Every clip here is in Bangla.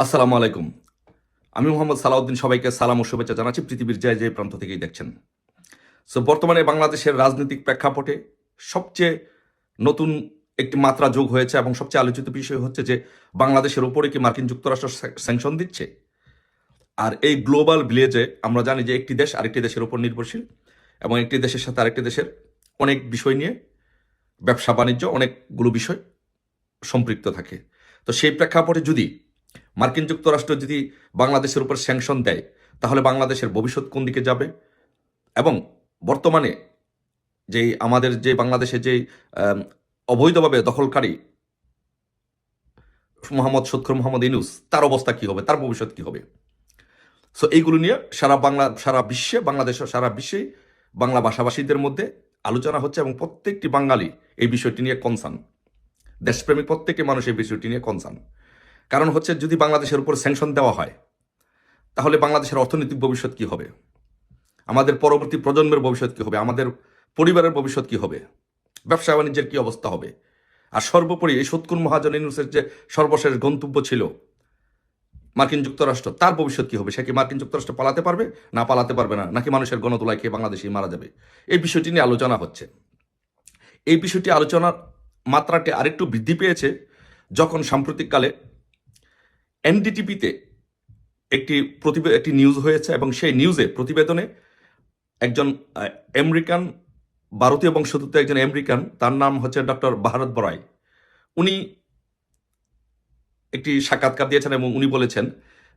আসসালামু আলাইকুম। আমি মোহাম্মদ সালাউদ্দিন সবাইকে সালাম ও শুভেচ্ছা জানাচ্ছি পৃথিবীর যে প্রান্ত থেকেই দেখছেন। বর্তমানে বাংলাদেশের রাজনৈতিক প্রেক্ষাপটে সবচেয়ে নতুন একটি মাত্রা যোগ হয়েছে এবং সবচেয়ে আলোচিত বিষয় হচ্ছে যে বাংলাদেশের উপরে কি মার্কিন যুক্তরাষ্ট্র স্যাংশন দিচ্ছে। আর এই গ্লোবাল ভিলেজে আমরা জানি যে একটি দেশ আরেকটি দেশের উপর নির্ভরশীল এবং একটি দেশের সাথে আরেকটি দেশের অনেক বিষয় নিয়ে ব্যবসা বাণিজ্য অনেকগুলো বিষয় সম্পৃক্ত থাকে। তো সেই প্রেক্ষাপটে যদি মার্কিন যুক্তরাষ্ট্র যদি বাংলাদেশের উপর স্যাংশন দেয়, তাহলে বাংলাদেশের ভবিষ্যৎ কোন দিকে যাবে? এবং বর্তমানে যেই আমাদের যে বাংলাদেশে যেই অবৈধভাবে দখলকারী মোহাম্মদ ইউনূস, তার অবস্থা কি হবে, তার ভবিষ্যৎ কি হবে? এইগুলো নিয়ে সারা বিশ্বে, বাংলাদেশ সারা বিশ্বেই বাংলা ভাষাভাষীদের মধ্যে আলোচনা হচ্ছে এবং প্রত্যেকটি বাঙালি এই বিষয়টি নিয়ে কনসার্ন। দেশপ্রেমিক প্রত্যেকটি মানুষ এই বিষয়টি নিয়ে কনসার্ন। কারণ হচ্ছে যদি বাংলাদেশের উপর স্যাংশন দেওয়া হয়, তাহলে বাংলাদেশের অর্থনৈতিক ভবিষ্যৎ কি হবে, আমাদের পরবর্তী প্রজন্মের ভবিষ্যৎ কি হবে, আমাদের পরিবারের ভবিষ্যৎ কি হবে, ব্যবসা বাণিজ্যের কি অবস্থা হবে। আর সর্বোপরি এই সৎকুর মহাজন ইউনূসের যে সর্বশেষ গন্তব্য ছিল মার্কিন যুক্তরাষ্ট্র, তার ভবিষ্যৎ কি হবে? সে কি মার্কিন যুক্তরাষ্ট্র পালাতে পারবে না পালাতে পারবে না, নাকি মানুষের গণদোলায় খেয়ে বাংলাদেশেই মারা যাবে? এই বিষয়টি নিয়ে আলোচনা হচ্ছে। এই বিষয়টি আলোচনার মাত্রাটি আরেকটু বৃদ্ধি পেয়েছে যখন সাম্প্রতিককালে এনডিটিভিতে একটি নিউজ হয়েছে এবং সেই নিউজে প্রতিবেদনে একজন আমেরিকান, ভারতীয় বংশোদ্ভূত একজন আমেরিকান, তার নাম হচ্ছে ডক্টর ভারত বড়াই। উনি একটি সাক্ষাৎকার দিয়েছেন এবং উনি বলেছেন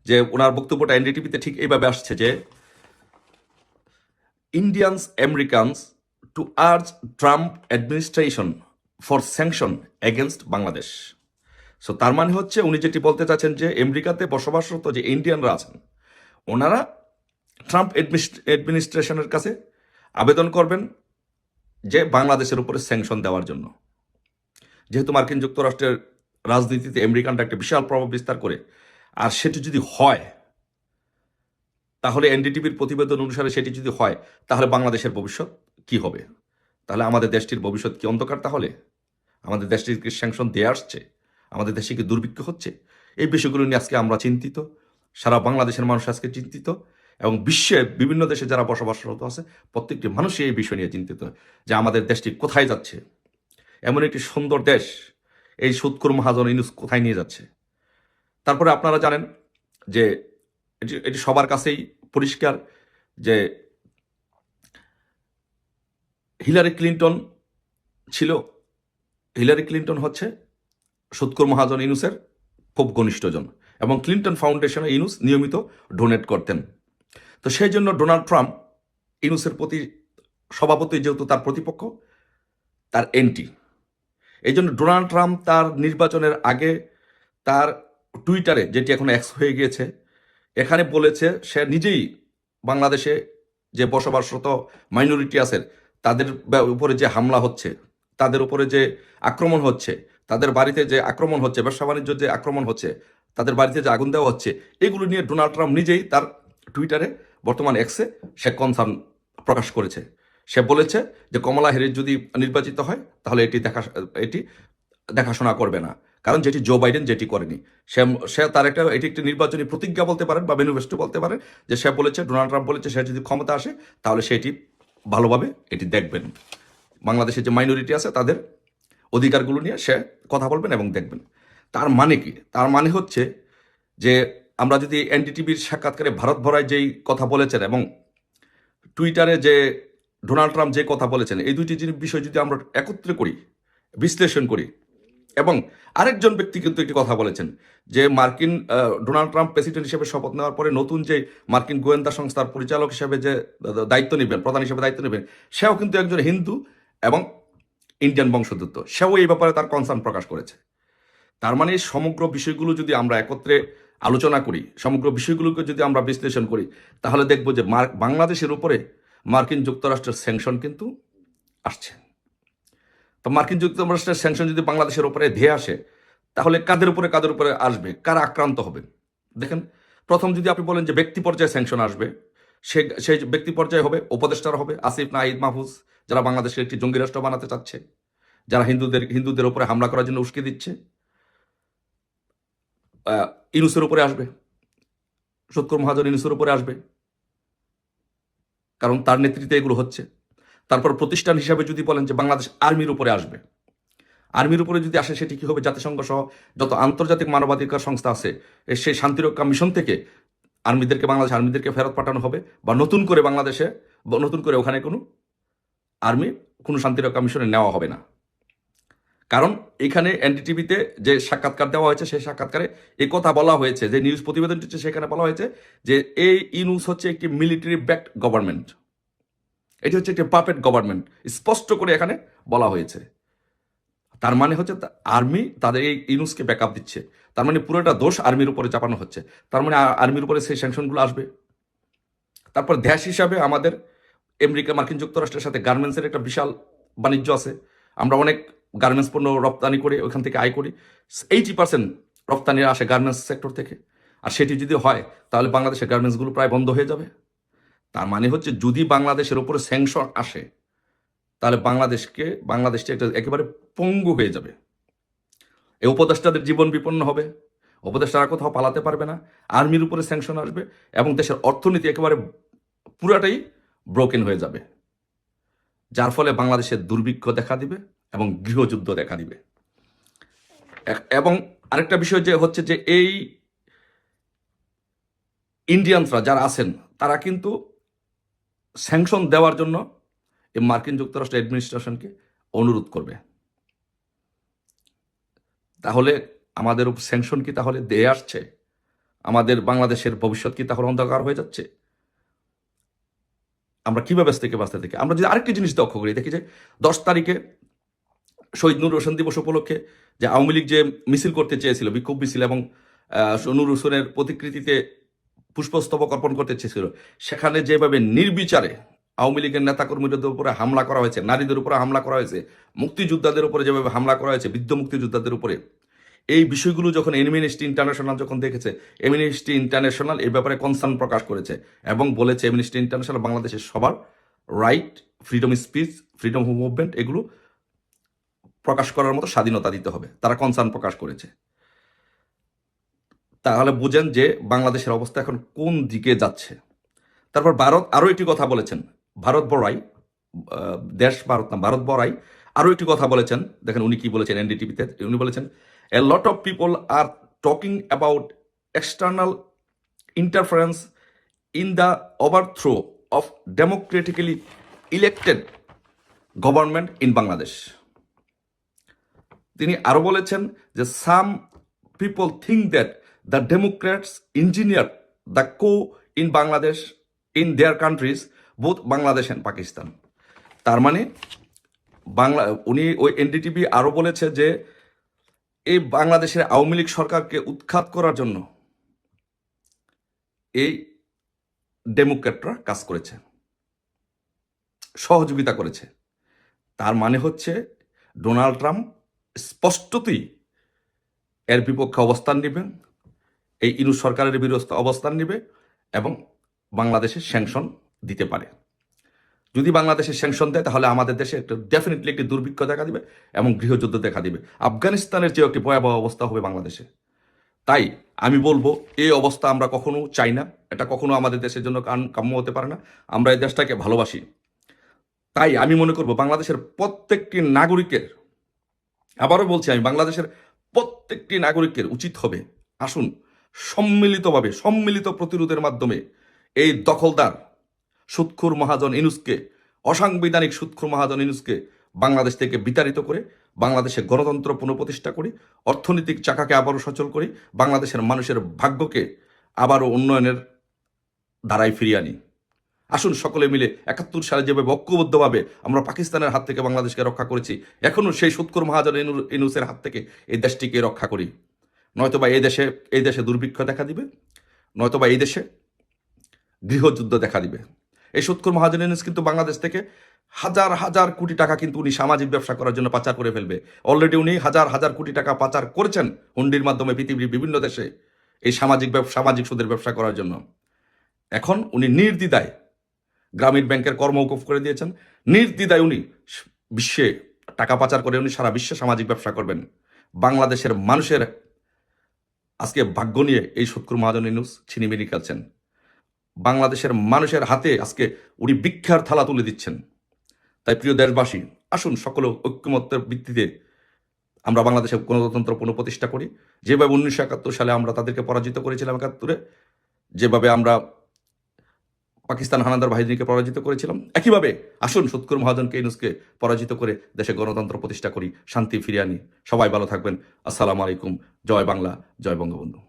যে ওনার বক্তব্যটা এনডিটিভিতে ঠিক এইভাবে আসছে যে Indians Americans two urge Trump administration for sanction against Bangladesh. তার মানে হচ্ছে উনি যেটি বলতে চাচ্ছেন যে আমেরিকাতে বসবাসরত যে ইন্ডিয়ানরা আছেন, ওনারা ট্রাম্প অ্যাডমিনিস্ট্রেশনের কাছে আবেদন করবেন যে বাংলাদেশের উপরে স্যাংশন দেওয়ার জন্য। যেহেতু মার্কিন যুক্তরাষ্ট্রের রাজনীতিতে আমেরিকানরা একটা বিশাল প্রভাব বিস্তার করে, আর সেটি যদি হয়, তাহলে এনডিটিভির প্রতিবেদন অনুসারে সেটি যদি হয়, তাহলে বাংলাদেশের ভবিষ্যৎ কি হবে? তাহলে আমাদের দেশটির ভবিষ্যৎ কি অন্ধকার? তাহলে আমাদের দেশটির কি স্যাংশন দিয়ে আসছে? আমাদের দেশে কি দুর্ভিক্ষ হচ্ছে? এই বিষয়গুলো নিয়ে আজকে আমরা চিন্তিত, সারা বাংলাদেশের মানুষ আজকে চিন্তিত, এবং বিশ্বের বিভিন্ন দেশে যারা বসবাসরত আছে প্রত্যেকটি মানুষই এই বিষয় নিয়ে চিন্তিত যে আমাদের দেশটি কোথায় যাচ্ছে। এমন একটি সুন্দর দেশ এই সুৎখোর মহাজন ইউনূস কোথায় নিয়ে যাচ্ছে? তারপরে আপনারা জানেন যে এটি সবার কাছেই পরিষ্কার যে হিলারি ক্লিন্টন ছিল, হিলারি ক্লিন্টন হচ্ছে সুৎখোর মহাজন ইউনূসের খুব ঘনিষ্ঠজন, এবং ক্লিন্টন ফাউন্ডেশনে ইউনূস নিয়মিত ডোনেট করতেন। তো সেই জন্য ডোনাল্ড ট্রাম্প ইউনূসের প্রতি স্বভাবতই, যেহেতু তার প্রতিপক্ষ, তার এন্টি। এই জন্য ডোনাল্ড ট্রাম্প তার নির্বাচনের আগে তার টুইটারে, যেটি এখন এক্স হয়ে গিয়েছে, এখানে বলেছে সে নিজেই বাংলাদেশে যে বসবাসরত মাইনরিটি আছে তাদের উপরে যে হামলা হচ্ছে, তাদের উপরে যে আক্রমণ হচ্ছে, তাদের বাড়িতে যে আক্রমণ হচ্ছে, ব্যবসা বাণিজ্য যে আক্রমণ হচ্ছে, তাদের বাড়িতে যে আগুন দেওয়া হচ্ছে, এগুলো নিয়ে ডোনাল্ড ট্রাম্প নিজেই তার টুইটারে, বর্তমান এক্সে, সে কনসার্ন প্রকাশ করেছে। সে বলেছে যে কমলা হ্যারিস যদি নির্বাচিত হয় তাহলে এটি দেখাশোনা করবে না, কারণ যেটি জো বাইডেন যেটি করেনি। সে তার এটি একটি নির্বাচনী প্রতিজ্ঞা বলতে পারেন বা ম্যানিফেস্টো বলতে পারেন, যে সে বলেছে, ডোনাল্ড ট্রাম্প বলেছে, সে যদি ক্ষমতা আসে তাহলে সেটি ভালোভাবে এটি দেখবেন, বাংলাদেশের যে মাইনরিটি আছে তাদের অধিকারগুলো নিয়ে সে কথা বলবেন এবং দেখবেন। তার মানে কি? তার মানে হচ্ছে যে আমরা যদি এনডিটিভির সাক্ষাৎকারে ভারত ভরায় যেই কথা বলেছেন এবং টুইটারে যে ডোনাল্ড ট্রাম্প যে কথা বলেছেন, এই দুইটি বিষয় যদি আমরা একত্রে করি, বিশ্লেষণ করি, এবং আরেকজন ব্যক্তি কিন্তু একটি কথা বলেছেন যে ডোনাল্ড ট্রাম্প প্রেসিডেন্ট হিসেবে শপথ নেওয়ার পরে নতুন যে মার্কিন গোয়েন্দা সংস্থার পরিচালক হিসেবে যে দায়িত্ব নেবেন, প্রধান হিসেবে দায়িত্ব নেবেন, সেও কিন্তু একজন হিন্দু এবং ইন্ডিয়ান বংশোদ্ভূত। সেও এই ব্যাপারে তার কনসার্ন প্রকাশ করেছে। তার মানে সমগ্র বিষয়গুলো যদি আমরা একত্রে আলোচনা করি, সমগ্র বিষয়গুলোকে যদি আমরা বিশ্লেষণ করি, তাহলে দেখব যে বাংলাদেশের উপরে মার্কিন যুক্তরাষ্ট্রের স্যাংশন কিন্তু আসছে। তো মার্কিন যুক্তরাষ্ট্রের স্যাংশন যদি বাংলাদেশের উপরে ধেয়ে আসে, তাহলে কাদের উপরে আসবে, কারা আক্রান্ত হবে? দেখেন, প্রথম যদি আপনি বলেন যে ব্যক্তি পর্যায়ে স্যাংশন আসবে, সেই ব্যক্তি পর্যায়ে হবে, উপদেষ্টারা হবে আসিফ, নাহিদ, মাহফুজ, যারা বাংলাদেশের একটি জঙ্গি রাষ্ট্র বানাতে চাচ্ছে, যারা হিন্দুদের উপরে হামলা করার জন্য উস্কে দিচ্ছে। ইউনূসের উপরে আসবে, সূদখোর মহাজন ইউনূসের উপরে আসবে, কারণ তার নেতৃত্বে এগুলো হচ্ছে। তারপর প্রতিষ্ঠান হিসাবে যদি বলেন যে বাংলাদেশ আর্মির উপরে আসবে, আর্মির উপরে যদি আসে সেটি কি হবে, জাতিসংঘ সহ যত আন্তর্জাতিক মানবাধিকার সংস্থা আছে সেই শান্তিরক্ষা মিশন থেকে বাংলাদেশ আর্মিদেরকে ফেরত পাঠানো হবে, বা নতুন করে বাংলাদেশে নতুন করে ওখানে কোনো আর্মি কোনো শান্তিরক্ষা মিশনে নেওয়া হবে না। কারণ এখানে এনডিটিভিতে যে সাক্ষাৎকার দেওয়া হয়েছে সেই সাক্ষাৎকারে কথা বলা হয়েছে, যে নিউজ প্রতিবেদনটি হচ্ছে সেখানে বলা হয়েছে যে এই ইউনূস হচ্ছে একটি মিলিটারি ব্যাকড গভর্নমেন্ট, এটি হচ্ছে একটি পাপেট গভর্নমেন্ট, স্পষ্ট করে এখানে বলা হয়েছে। তার মানে হচ্ছে আর্মি তাদের এই ইউনূসকে ব্যাকআপ দিচ্ছে, তার মানে পুরোটা দোষ আর্মির উপরে চাপানো হচ্ছে, তার মানে আর্মির উপরে সেই স্যাংশনগুলো আসবে। তারপর দেশ হিসাবে আমাদের আমেরিকা মার্কিন যুক্তরাষ্ট্রের সাথে গার্মেন্টসের একটা বিশাল বাণিজ্য আছে, আমরা অনেক গার্মেন্টস পণ্য রপ্তানি করে ওইখান থেকে আয় করি, 80% রপ্তানি আসে গার্মেন্টস সেক্টর থেকে। আর সেটি যদি হয় তাহলে বাংলাদেশের গার্মেন্টসগুলো প্রায় বন্ধ হয়ে যাবে। তার মানে হচ্ছে যদি বাংলাদেশের উপরে স্যাংশন আসে তাহলে বাংলাদেশটি একটা একেবারে পঙ্গু হয়ে যাবে। এই উপদেষ্টাদের জীবন বিপন্ন হবে, উপদেষ্টারা কোথাও পালাতে পারবে না, আর্মির উপরে স্যাংশন আসবে এবং দেশের অর্থনীতি একেবারে পুরাটাই ব্রোকেন হয়ে যাবে, যার ফলে বাংলাদেশের দুর্ভিক্ষ দেখা দিবে এবং গৃহযুদ্ধ দেখা দিবে। এবং আরেকটা বিষয় যে হচ্ছে যে এই ইন্ডিয়ানসরা যারা আছেন তারা কিন্তু স্যাংশন দেওয়ার জন্য এই মার্কিন যুক্তরাষ্ট্র অ্যাডমিনিস্ট্রেশনকে অনুরোধ করবে। তাহলে আমাদের স্যাংশন কি তাহলে দিয়ে আসছে? আমাদের বাংলাদেশের ভবিষ্যৎ কি তাহলে অন্ধকার হয়ে যাচ্ছে? আমরা কিভাবে থেকে বাঁচতে থাকি? আমরা যদি আরেকটি জিনিস লক্ষ্য করি, দেখি যে 10 তারিখে শহীদ নূর হোসেন দিবস উপলক্ষে যে আওয়ামী লীগ যে মিছিল করতে চেয়েছিল, বিক্ষোভ মিছিল, এবং নূর হোসেনের প্রতিকৃতিতে পুষ্পস্তবক অর্পণ করতে চেয়েছিল, সেখানে যেভাবে নির্বিচারে আওয়ামী লীগের নেতাকর্মীদের উপরে হামলা করা হয়েছে, নারীদের উপরে হামলা করা হয়েছে, মুক্তিযোদ্ধাদের উপরে যেভাবে হামলা করা হয়েছে, বৃদ্ধ মুক্তিযোদ্ধাদের উপরে, এই বিষয়গুলো যখন অ্যামনেস্টি ইন্টারন্যাশনাল যখন দেখেছে, অ্যামনেস্টি ইন্টারন্যাশনাল এই ব্যাপারে কনসার্ন প্রকাশ করেছে এবং বলেছে অ্যামনেস্টি ইন্টারন্যাশনাল বাংলাদেশের সবার right, freedom speech, freedom of movement এগুলো প্রকাশ করার মতো স্বাধীনতা দিতে হবে, তারা কনসার্ন প্রকাশ করেছে। তাহলে বুঝেন যে বাংলাদেশের অবস্থা এখন কোন দিকে যাচ্ছে। তারপর ভারত আরও একটি কথা বলেছেন, ভারত বড়াই আরও একটি কথা বলেছেন। দেখেন উনি কি বলেছেন এনডিটিভিতে, উনি বলেছেন a lot of people are talking about external interference in the overthrow of democratically elected government in Bangladesh. তিনি আরো বলেছেন যে some people think that the Democrats engineered the coup in Bangladesh in their countries, both Bangladesh and Pakistan. তার মানে উনি ওই এনডিটিভি আরো বলেছে যে এই বাংলাদেশের আওয়ামী লীগ সরকারকে উৎখাত করার জন্য এই ডেমোক্র্যাটরা কাজ করেছে, সহযোগিতা করেছে। তার মানে হচ্ছে ডোনাল্ড ট্রাম্প স্পষ্টতই এর বিপক্ষে অবস্থান নেবে, এই ইউনূস সরকারের বিরুদ্ধে অবস্থান নেবে এবং বাংলাদেশের স্যাংশন দিতে পারে। যদি বাংলাদেশে স্যাংশন দেয় তাহলে আমাদের দেশে একটা ডেফিনেটলি একটি দুর্ভিক্ষ দেখা দিবে এবং গৃহযুদ্ধ দেখা দিবে, আফগানিস্তানের চেয়েও একটি ভয়াবহ অবস্থা হবে বাংলাদেশে। তাই আমি বলবো এই অবস্থা আমরা কখনো চাই না, এটা কখনো আমাদের দেশের জন্য কাম্য হতে পারে না। আমরা এই দেশটাকে ভালোবাসি, তাই আমি মনে করব বাংলাদেশের প্রত্যেকটি নাগরিকের, আবারও বলছি আমি, বাংলাদেশের প্রত্যেকটি নাগরিকের উচিত হবে আসুন সম্মিলিতভাবে সম্মিলিত প্রতিরোধের মাধ্যমে এই দখলদার সুদখোর মহাজন ইউনূসকে, অসাংবিধানিক সুদখোর মহাজন ইউনূসকে বাংলাদেশ থেকে বিতাড়িত করে বাংলাদেশে গণতন্ত্র পুনঃপ্রতিষ্ঠা করি, অর্থনৈতিক চাকাকে আবারও সচল করি, বাংলাদেশের মানুষের ভাগ্যকে আবারও উন্নয়নের ধারায় ফিরিয়ে আনি। আসুন সকলে মিলে 71 সালে যেভাবে ঐক্যবদ্ধভাবে আমরা পাকিস্তানের হাত থেকে বাংলাদেশকে রক্ষা করেছি, এখনও সেই সুদখোর মহাজন ইউনূসের হাত থেকে এই দেশটিকে রক্ষা করি। নয়তোবা এই দেশে দুর্ভিক্ষ দেখা দিবে, নয়তোবা এই দেশে গৃহযুদ্ধ দেখা দিবে। এই সুদখোর মহাজন ইউনূস কিন্তু বাংলাদেশ থেকে হাজার হাজার কোটি টাকা কিন্তু উনি সামাজিক ব্যবসা করার জন্য পাচার করে ফেলবে। অলরেডি উনি হাজার হাজার কোটি টাকা পাচার করেছেন হুন্ডির মাধ্যমে পৃথিবীর বিভিন্ন দেশে এই সামাজিক সুদের ব্যবসা করার জন্য। এখন উনি নির্দ্বিধায় গ্রামীণ ব্যাংকের কর্মৌকুফ করে দিয়েছেন, নির্দ্বিধায় উনি বিশ্বে টাকা পাচার করে উনি সারা বিশ্বে সামাজিক ব্যবসা করবেন। বাংলাদেশের মানুষের আজকে ভাগ্য নিয়ে এই সৎকুর মহাজন ইউনূস ছিনিমিনি খেলছেন। বাংলাদেশের মানুষের হাতে আজকে উনি ভিক্ষার থালা তুলে দিচ্ছেন। তাই প্রিয় দেশবাসী, আসুন সকলে ঐক্যমত্যের ভিত্তিতে আমরা বাংলাদেশে গণতন্ত্র পুনঃপ্রতিষ্ঠা করি। যেভাবে 1971 সালে আমরা তাদেরকে পরাজিত করেছিলাম 71-এ, যেভাবে আমরা পাকিস্তান হানাদার বাহিনীকে পরাজিত করেছিলাম, একইভাবে আসুন সৎকুর মহাজনকে ইউনূসকে পরাজিত করে দেশে গণতন্ত্র প্রতিষ্ঠা করি, শান্তি ফিরিয়ে আনি। সবাই ভালো থাকবেন। আসসালামু আলাইকুম। জয় বাংলা, জয় বঙ্গবন্ধু।